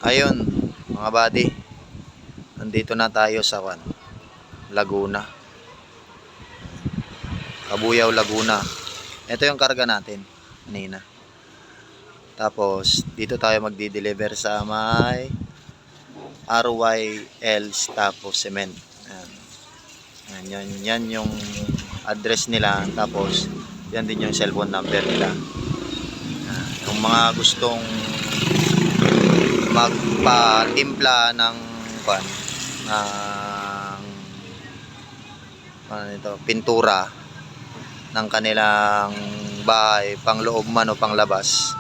Ayun, mga buddy, nandito na tayo sa Laguna. Cabuyao, Laguna. Ito yung karga natin kanina. Tapos dito tayo magdi-deliver sa may RYL Staco Cement. Yan yung address nila. Tapos yan din yung cellphone number nila. Yung mga gustong magpa-timpla ng pintura ng kanilang bahay, pangloob man o panglabas.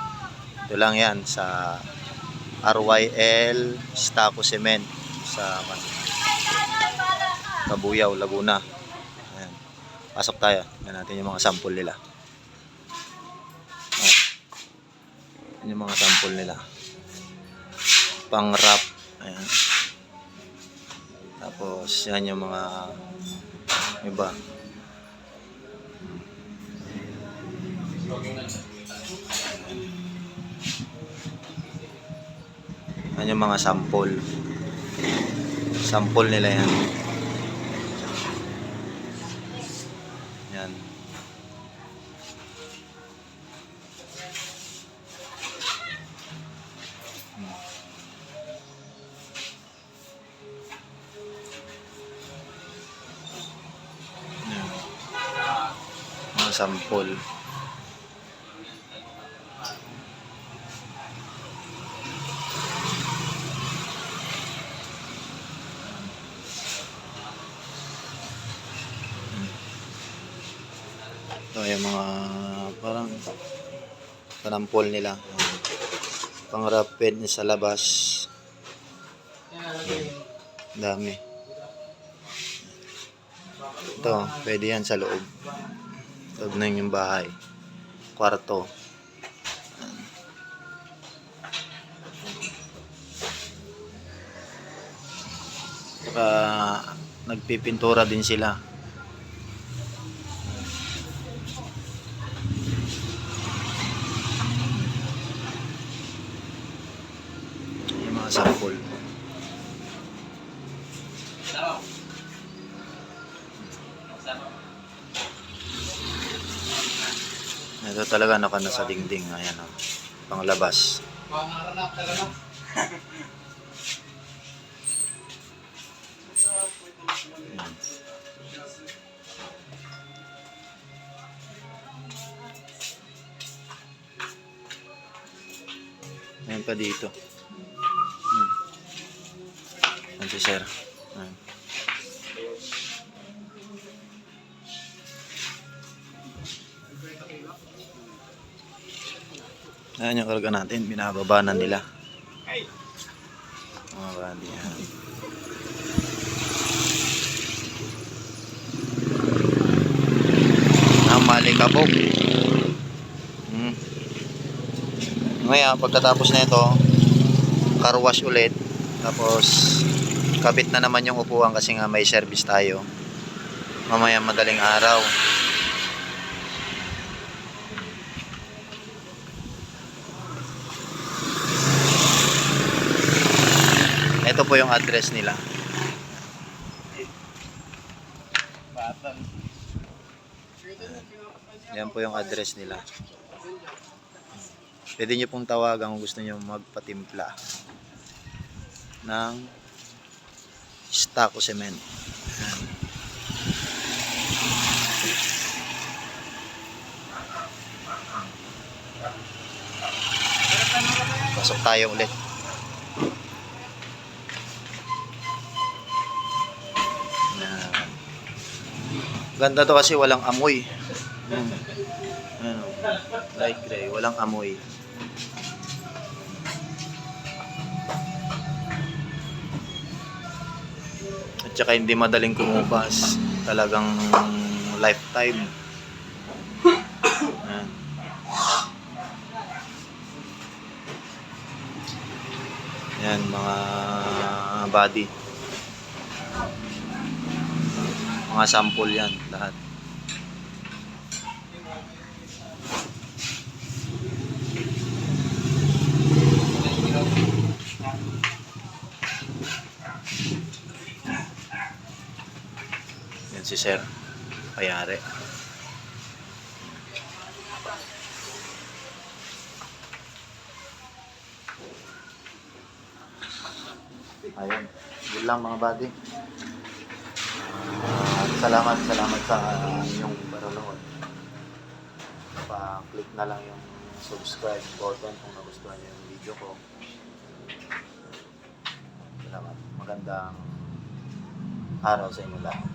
Ito lang yan sa RYL Staco Cement sa Cabuyao, Laguna. Ayan. Pasok tayo. Yan natin yung mga sample nila. Yan yung mga sample nila. Pang wrap. Ayan. Tapos yan yung mga iba. Yan yung mga sample. Sample nila yan. Yan. Mga sample. Ito yung mga parang panampol nila. Pang rapid sa labas. Dami. Ito, pwede yan sa loob. Loob na yung bahay. Kwarto. Saka nagpipintura din sila. Yung mga sample. Ito talaga nakana sa dingding. Ayan o. Panglabas. Ayan pa dito. Ayan si sir. Ayan. Ayan yung karga natin. Binababanan nila. Mga bandi. Malikabog. Ngayon, pagkatapos na ito, car wash ulit. Tapos, kabit na naman yung upuan kasi nga may service tayo. Mamaya madaling araw. Ito po yung address nila. Yan po yung address nila. Pwede nyo pong tawagan kung gusto nyo magpatimpla ng Staco Cement. Pasok tayo ulit. Ganda to kasi walang amoy. Ano, light gray, walang amoy. At saka hindi madaling kumubas. Talagang lifetime. Ayan. Yan mga body. Mga sample yan lahat. Yan si Sir. Payari. Ayun. Yun lang mga buddy. Salamat sa inyong panonood. Pa-click na lang yung subscribe button kung nagustuhan niyo yung video ko. Salamat. Magandang araw sa inyo lahat.